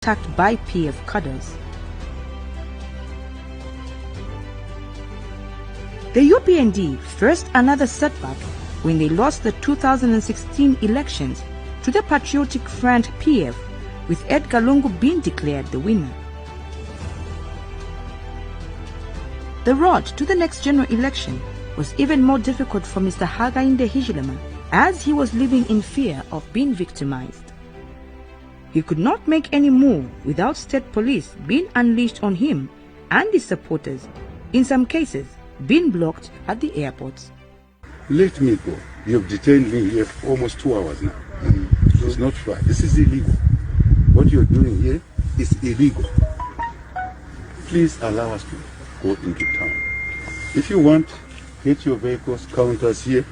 attacked by PF cadres. The UPND faced another setback when they lost the 2016 elections to the Patriotic Front PF, with Edgar Lungu being declared the winner. The road to the next general election was even more difficult for Mr. Hakainde Hichilema, as he was living in fear of being victimized. He could not make any move without state police being unleashed on him and his supporters, in some cases being blocked at the airports. Let me go. You have detained me here for almost 2 hours now. It's not fair. This is illegal. What you're doing here is illegal. Please allow us to go into town. If you want, get your vehicles, count us here,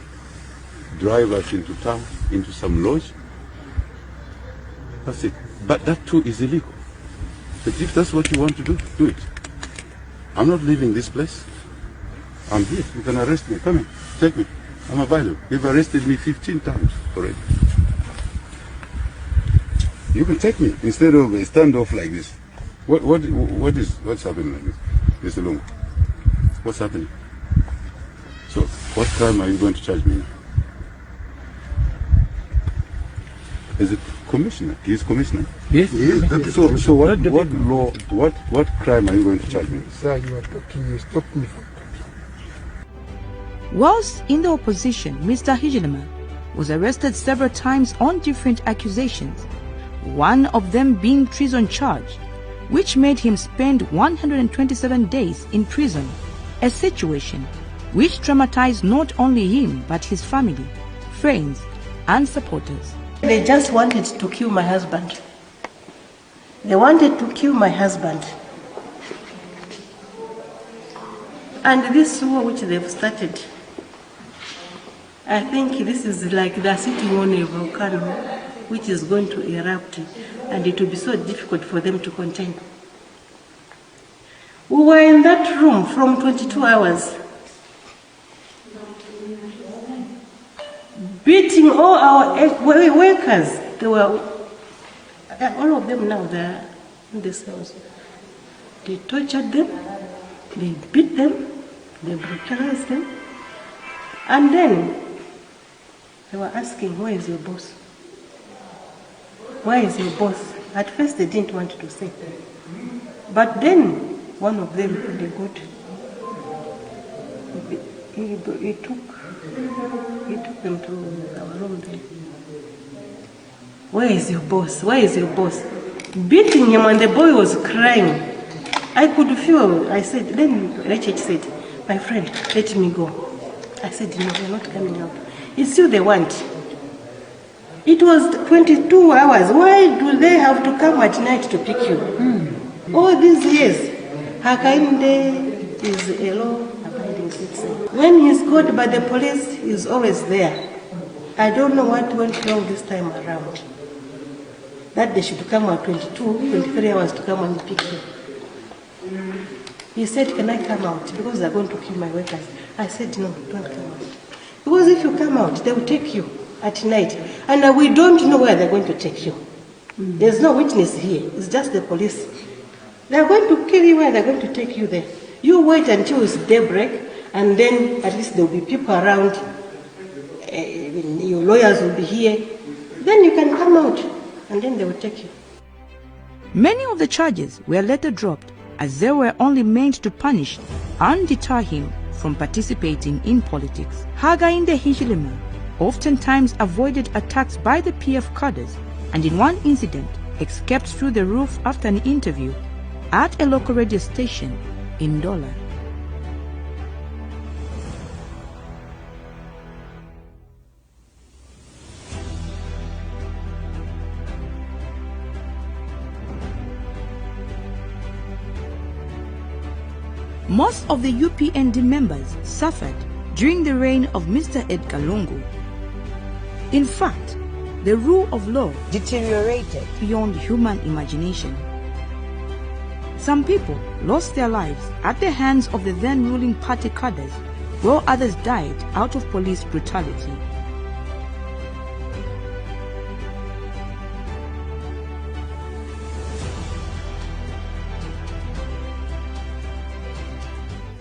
drive us into town, into some lodge. That's it. But that too is illegal. But if that's what you want to do, do it. I'm not leaving this place. I'm here. You can arrest me. Come in. Take me. I'm available. You've arrested me 15 times already. You can take me instead of a standoff like this. What's happening like this? Mr. Lungu, what's happening? So, what crime are you going to charge me now? Is it commissioner? He's commissioner? Yes. So what crime are you going to charge me? Sir, you are talking, you stopped me from talking. Whilst in the opposition, Mr. Hichilema was arrested several times on different accusations, one of them being treason charge, which made him spend 127 days in prison, a situation which traumatized not only him but his family, friends and supporters. They just wanted to kill my husband. They wanted to kill my husband. And this war which they've started, I think this is like they're sitting on a volcano which is going to erupt, and it will be so difficult for them to contain. We were in that room from 22 hours, beating all our workers. They were, all of them now, they're in the cells. They tortured them, they beat them, they brutalized them, and then they were asking, where is your boss? Where is your boss? At first they didn't want to say. But then one of them, the good, he took them to our room there. Where is your boss? Where is your boss? Beating him, and the boy was crying. I could feel, I said, then Rachel said, my friend, let me go. I said, no, they're not coming out. It's still they want. It was 22 hours. Why do they have to come at night to pick you? All these years, Hakainde is a law-abiding citizen. When he's caught by the police, he's always there. I don't know what went wrong this time around. That they should come at 23 hours to come and pick him. He said, can I come out? Because they're going to kill my workers. I said, no, don't come out. Because if you come out, they will take you at night. And we don't know where they're going to take you. There's no witness here. It's just the police. They're going to kill you where they're going to take you there. You wait until it's daybreak, and then at least there will be people around. Your lawyers will be here. Then you can come out, and then they will take you. Many of the charges were later dropped, as they were only meant to punish and deter him from participating in politics. Hakainde Hichilema oftentimes avoided attacks by the PF cadres, and in one incident escaped through the roof after an interview at a local radio station in Ndola. Most of the UPND members suffered during the reign of Mr. Edgar Lungu. In fact, the rule of law deteriorated beyond human imagination. Some people lost their lives at the hands of the then ruling party cadres, while others died out of police brutality.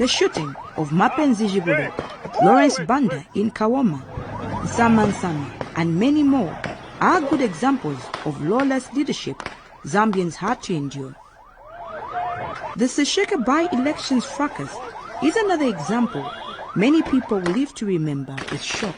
The shooting of Mapenzi Jibulu, Lawrence Banda in Kawoma, Zamansana, and many more are good examples of lawless leadership Zambians had to endure. The Sesheke by-elections fracas is another example many people will live to remember with shock.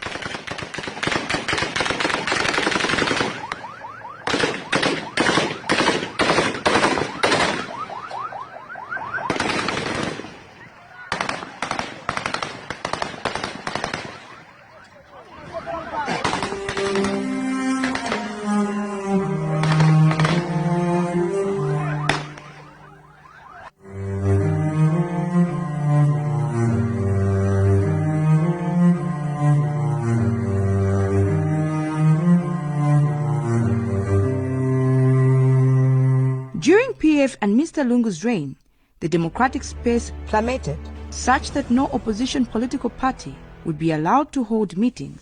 During PF and Mr. Lungu's reign, the democratic space plummeted such that no opposition political party would be allowed to hold meetings.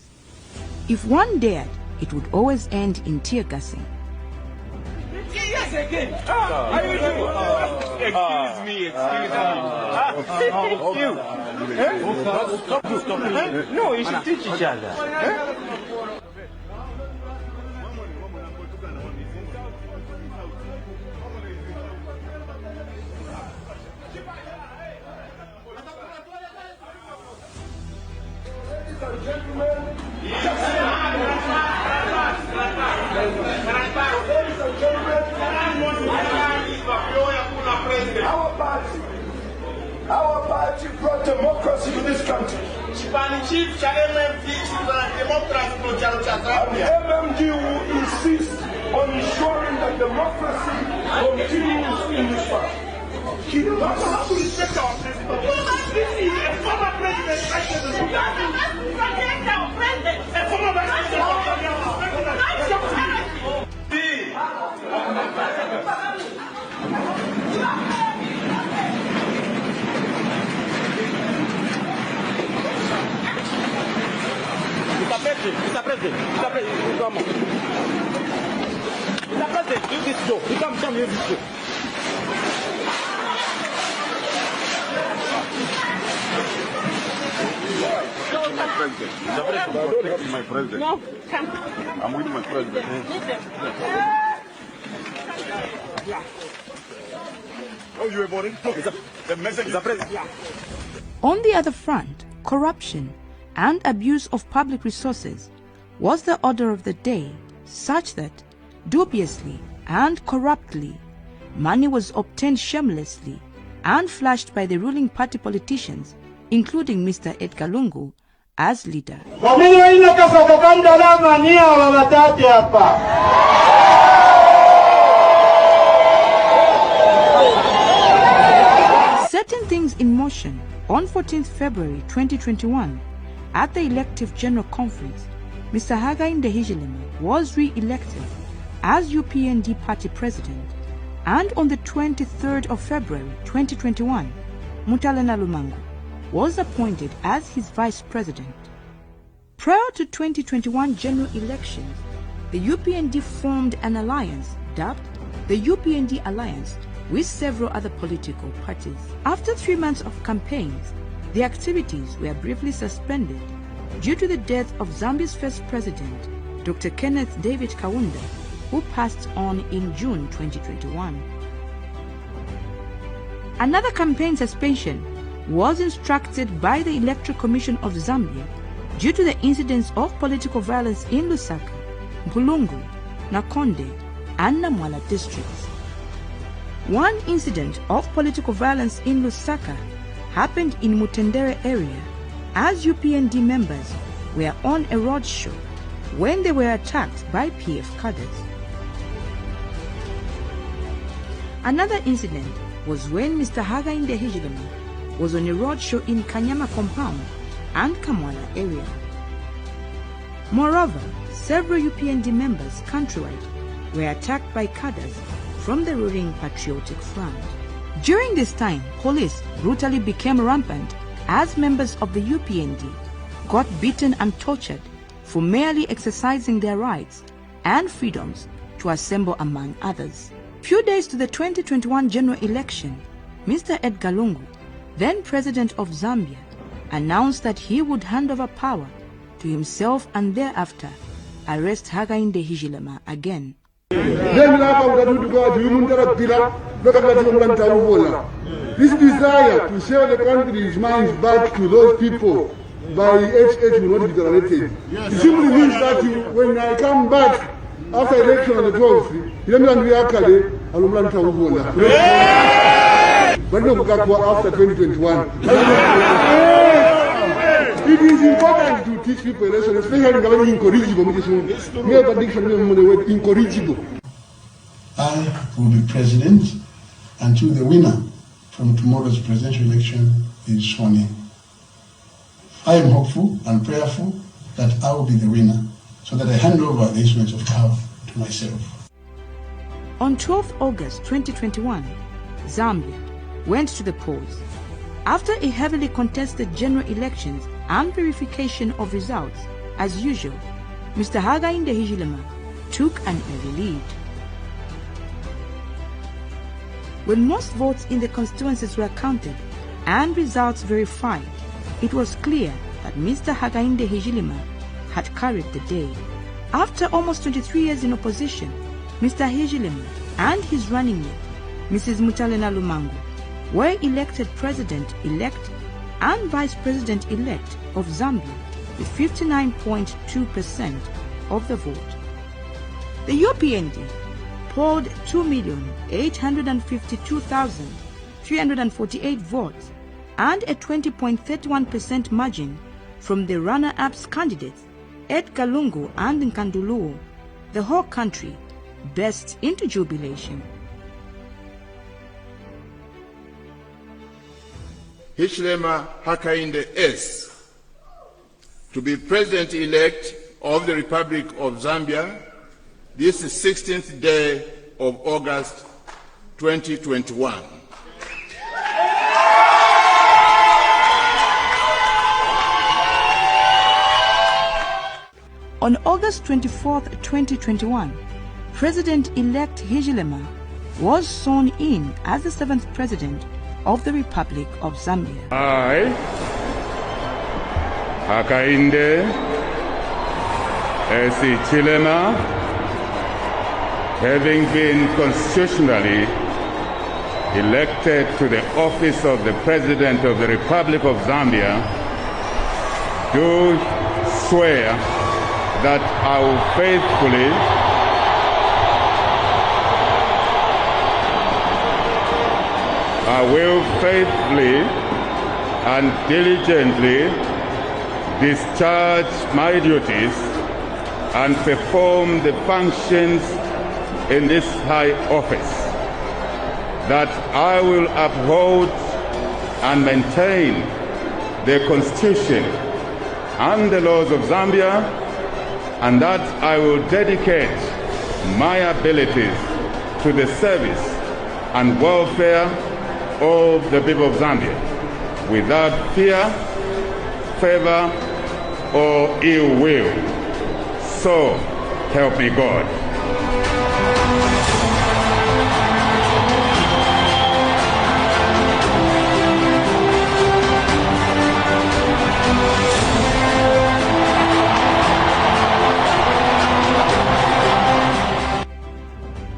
If one dared, it would always end in tear gassing. Yes, again. Excuse me. Stop. No, you should teach each other. Our party brought democracy to this country. MMD will insist on ensuring that democracy continues in this country. He must have to respect our president. This is a former president. Protect our president. A former president. Mr. President, come on. Mr. President, use this door. Come, use this door. My president. My president. No, come. I'm with my president. Oh, you were voting? The message is president. On the other front, corruption and abuse of public resources was the order of the day, such that, dubiously and corruptly, money was obtained shamelessly and flashed by the ruling party politicians, including Mr. Edgar Lungu, as leader. Setting things in motion, on 14th February 2021, at the elective general conference, Mr. Agry was re-elected as UPND party president, and on the 23rd of February 2021, Mutalena Lumangu was appointed as his vice president. Prior to 2021 general elections, the UPND formed an alliance dubbed the UPND Alliance with several other political parties. After 3 months of campaigns, the activities were briefly suspended due to the death of Zambia's first president, Dr. Kenneth David Kaunda, who passed on in June 2021. Another campaign suspension was instructed by the Electoral Commission of Zambia due to the incidents of political violence in Lusaka, Lungu, Nakonde, and Namwala districts. One incident of political violence in Lusaka happened in Mutendere area as UPND members were on a roadshow when they were attacked by PF cadres. Another incident was when Mr. Agry was on a roadshow in Kanyama compound and Kamwala area. Moreover, several UPND members countrywide were attacked by cadres from the ruling Patriotic Front. During this time, police brutally became rampant as members of the UPND got beaten and tortured for merely exercising their rights and freedoms to assemble, among others. Few days to the 2021 general election, Mr. Edgar Lungu, then president of Zambia, announced that he would hand over power to himself and thereafter arrest Hakainde Hichilema again. This desire to sell the country's minds back to those people by HH will not be tolerated. It simply means that when I come back after election on the 12th, but no, after 2021. It is important to teach people a lesson, especially in incorrigible. Incorrigible. I will be president until the winner from tomorrow's presidential election is sworn in. I am hopeful and prayerful that I will be the winner so that I hand over the instruments of power to myself. On 12th August 2021, Zambia went to the polls. After a heavily contested general elections and verification of results, as usual, Mr. Hakainde Hichilema took an early lead. When most votes in the constituencies were counted and results verified, it was clear that Mr. Hakainde Hichilema had carried the day. After almost 23 years in opposition, Mr. Hichilema and his running mate, Mrs. Mutalena Lungu, were elected president-elect and vice president-elect of Zambia with 59.2% of the vote. The UPND polled 2,852,348 votes and a 20.31% margin from the runner-ups candidates Edgar Lungu and Nkanduluo. The whole country burst into jubilation. Hichilema Hakainde is to be President-elect of the Republic of Zambia this 16th day of August 2021. On August 24, 2021, President-elect Hichilema was sworn in as the 7th President of the Republic of Zambia. I, Hakainde Hichilema, having been constitutionally elected to the office of the President of the Republic of Zambia, do swear that I will faithfully and diligently discharge my duties and perform the functions in this high office, that I will uphold and maintain the Constitution and the laws of Zambia, and that I will dedicate my abilities to the service and welfare of the people of Zambia without fear, favor, or ill will. So help me God.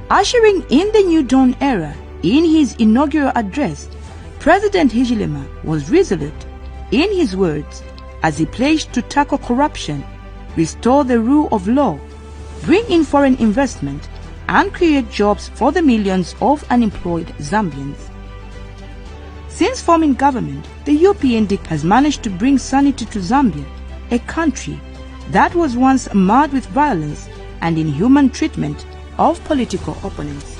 Ushering in the new dawn era, in his inaugural address, President Hichilema was resolute in his words as he pledged to tackle corruption, restore the rule of law, bring in foreign investment, and create jobs for the millions of unemployed Zambians. Since forming government, the UPND has managed to bring sanity to Zambia, a country that was once marred with violence and inhuman treatment of political opponents.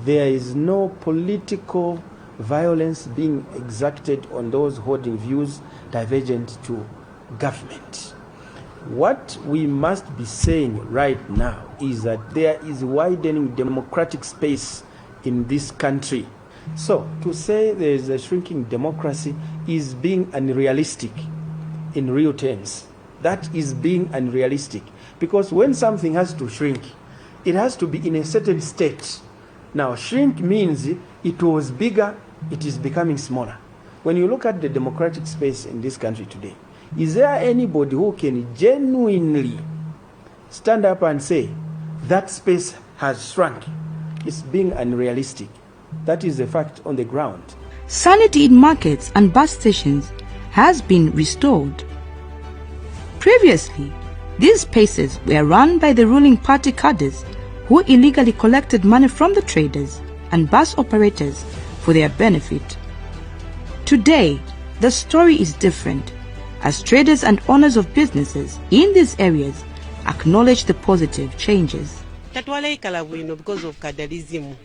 There is no political violence being exacted on those holding views divergent to government. What we must be saying right now is that there is widening democratic space in this country. So to say there is a shrinking democracy is being unrealistic in real terms. That is being unrealistic, because when something has to shrink, it has to be in a certain state Now, shrink means it was bigger, it is becoming smaller. When you look at the democratic space in this country today, is there anybody who can genuinely stand up and say that space has shrunk? It's being unrealistic. That is a fact on the ground. Sanity in markets and bus stations has been restored. Previously, these spaces were run by the ruling party cadres who illegally collected money from the traders and bus operators for their benefit. Today, the story is different, as traders and owners of businesses in these areas acknowledge the positive changes. Because of cadreism.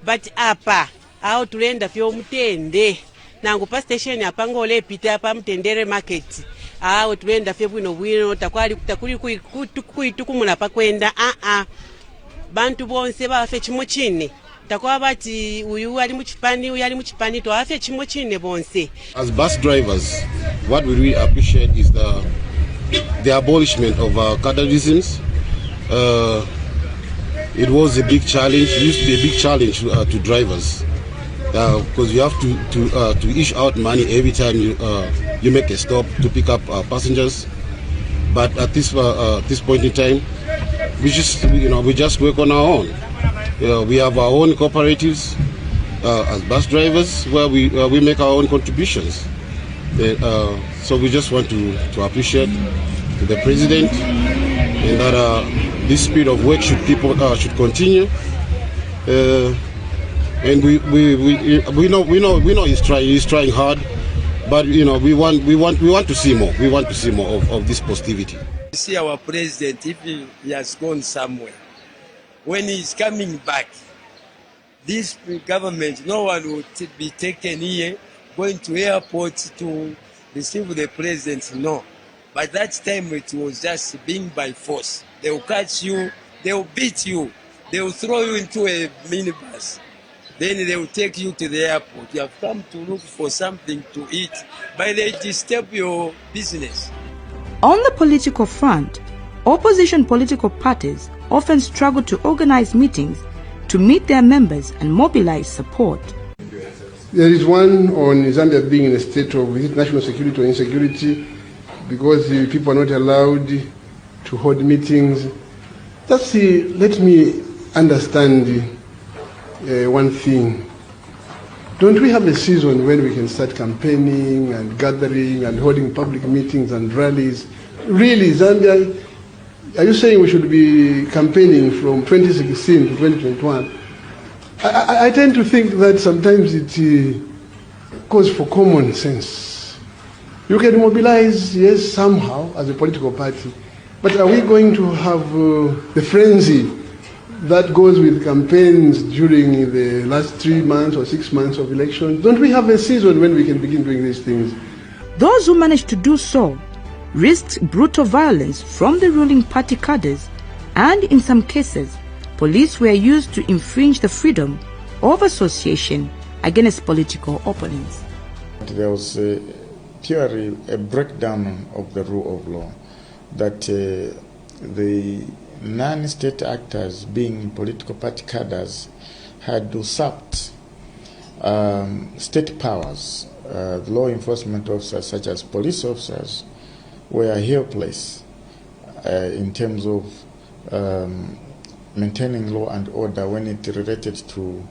But apa, how to end of your mutende. Nangu pa station ya pango le pita pa mtendere market. How to end of your wino, takwali kuitumuna pa kwenda. Bantu bonse ba afe chimo chine. Takwa bati uyu ali muchipani to afe chimo chine bonse. As bus drivers, what we really appreciate is the abolishment of cadreisms. It was a big challenge. It used to be a big challenge to drivers because you have to ish out money every time you make a stop to pick up passengers. But at this point in time, we just work on our own. We have our own cooperatives as bus drivers where we make our own contributions. So we just want to appreciate the president and that this spirit of work should continue. And we know he's trying hard, but we want to see more. We want to see more of this positivity. See our president, if he has gone somewhere, when he's coming back, this government, no one will be taken here, going to airport to receive the president, no. By that time it was just being by force. They will catch you, they will beat you, they will throw you into a minibus. Then they will take you to the airport. You have come to look for something to eat, but they disturb your business. On the political front, opposition political parties often struggle to organize meetings to meet their members and mobilize support. There is one on Zambia being in a state of national security or insecurity because people are not allowed to hold meetings. Just let me understand one thing. Don't we have a season when we can start campaigning and gathering and holding public meetings and rallies? Really, Zambia, are you saying we should be campaigning from 2016 to 2021? I tend to think that sometimes it calls for common sense. You can mobilize, yes, somehow as a political party, but are we going to have the frenzy that goes with campaigns during the last 3 months or 6 months of elections? Don't we have a season when we can begin doing these things? Those who managed to do so risked brutal violence from the ruling party cadres, and in some cases, police were used to infringe the freedom of association against political opponents. There was purely a breakdown of the rule of law, that the non-state actors, being political party cadres, had usurped state powers. The law enforcement officers, such as police officers, were helpless in terms of maintaining law and order when it related to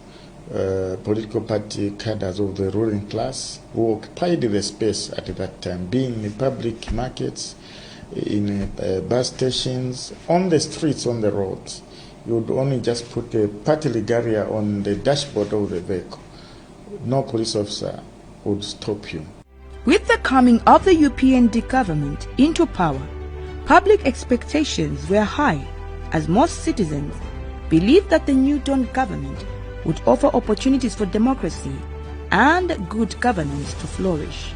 political party cadres of the ruling class who occupied the space at that time, being in public markets, in bus stations, on the streets, on the roads. You would only just put a party barrier on the dashboard of the vehicle. No police officer would stop you. With the coming of the UPND government into power, public expectations were high, as most citizens believed that the new Dawn government would offer opportunities for democracy and good governance to flourish.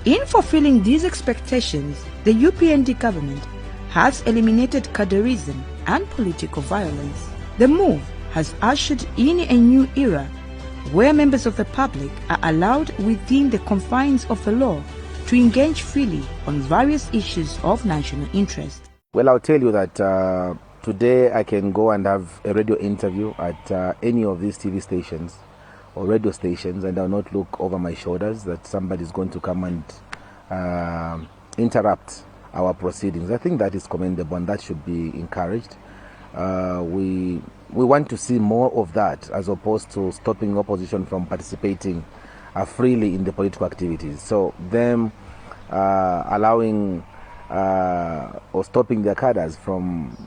In fulfilling these expectations, the UPND government has eliminated cadreism and political violence. The move has ushered in a new era where members of the public are allowed within the confines of the law to engage freely on various issues of national interest. Well, I'll tell you that Today I can go and have a radio interview at any of these TV stations or radio stations, and I'll not look over my shoulders that somebody is going to come and interrupt our proceedings. I think that is commendable and that should be encouraged. We want to see more of that as opposed to stopping opposition from participating freely in the political activities. So them allowing or stopping their cadres from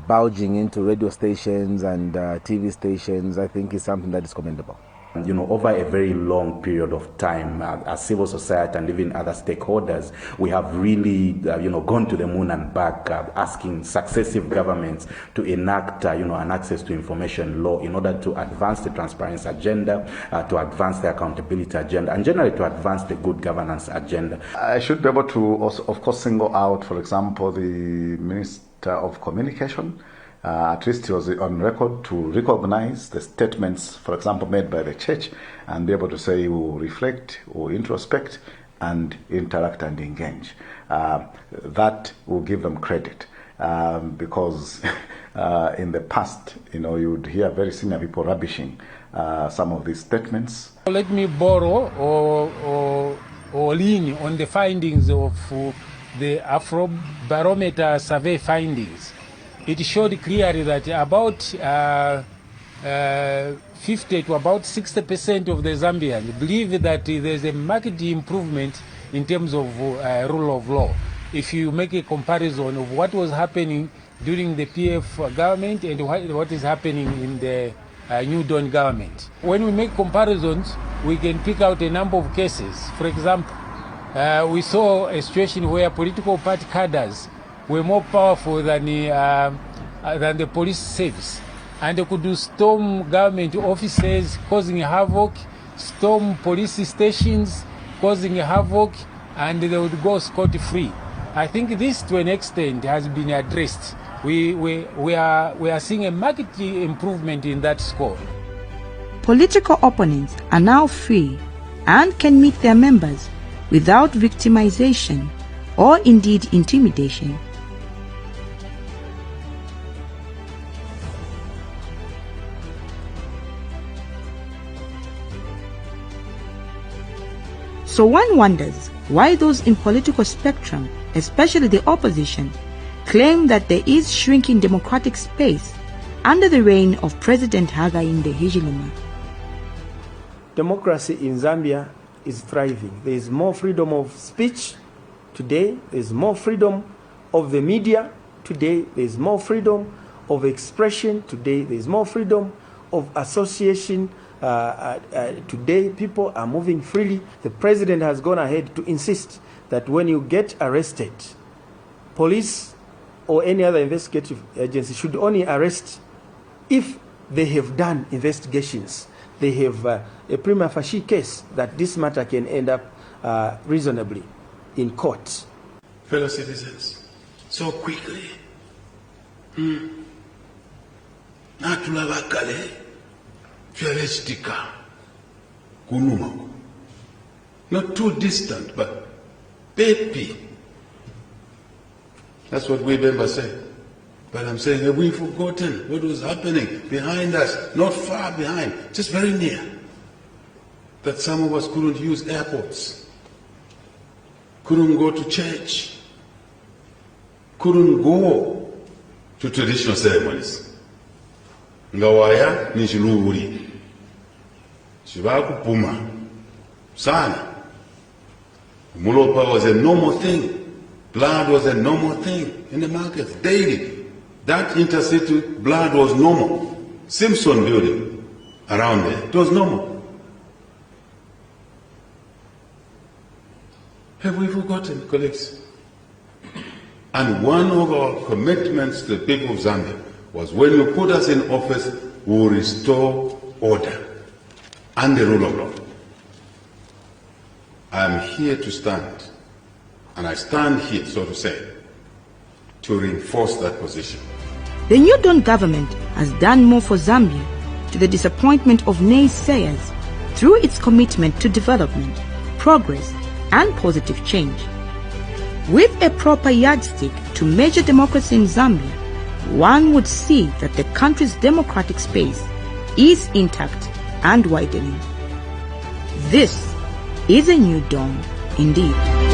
gouging into radio stations and TV stations, I think is something that is commendable. Over a very long period of time, as civil society and even other stakeholders, we have really, gone to the moon and back, asking successive governments to enact, an access to information law in order to advance the transparency agenda, to advance the accountability agenda, and generally to advance the good governance agenda. I should be able to also, of course, single out, for example, the Minister of Communication. At least he was on record to recognize the statements, for example, made by the church, and be able to say we will reflect or introspect and interact and engage. That will give them credit because in the past, you would hear very senior people rubbishing some of these statements. Let me borrow or lean on the findings of the Afrobarometer survey findings. It showed clearly that about 50 to about 60% of the Zambians believe that there's a marked improvement in terms of rule of law. If you make a comparison of what was happening during the PF government and what is happening in the New Dawn government. When we make comparisons, we can pick out a number of cases. For example, we saw a situation where political party cadres were more powerful than the police service, and they could storm government offices, causing havoc, storm police stations, causing havoc, and they would go scot-free. I think this, to an extent, has been addressed. We are seeing a marked improvement in that score. Political opponents are now free and can meet their members without victimization or indeed intimidation. So one wonders why those in political spectrum, especially the opposition, claim that there is shrinking democratic space under the reign of President Hakainde Hichilema. Democracy in Zambia is thriving. There is more freedom of speech today. There is more freedom of the media today. There is more freedom of expression today. There is more freedom of association. Today, people are moving freely. The president has gone ahead to insist that when you get arrested, police or any other investigative agency should only arrest if they have done investigations. They have a prima facie case that this matter can end up reasonably in court. Fellow citizens, so quickly, not too distant, but baby. That's what we members say. But I'm saying, have we forgotten what was happening behind us, not far behind, just very near? That some of us couldn't use airports, couldn't go to church, couldn't go to traditional ceremonies. Ngawaya ni chiluguli. Chivakupuma. Sana. Mulopa was a normal thing. Blood was a normal thing in the markets, daily. That intercity blood was normal. Simpson building around there, it was normal. Have we forgotten, colleagues? And one of our commitments to the people of Zambia was when you put us in office, we will restore order and the rule of law. I am here to stand, and I stand here, so to say, to reinforce that position. The New Dawn government has done more for Zambia, to the disappointment of naysayers, through its commitment to development, progress, and positive change. With a proper yardstick to measure democracy in Zambia, one would see that the country's democratic space is intact and widening. This is a new dawn indeed.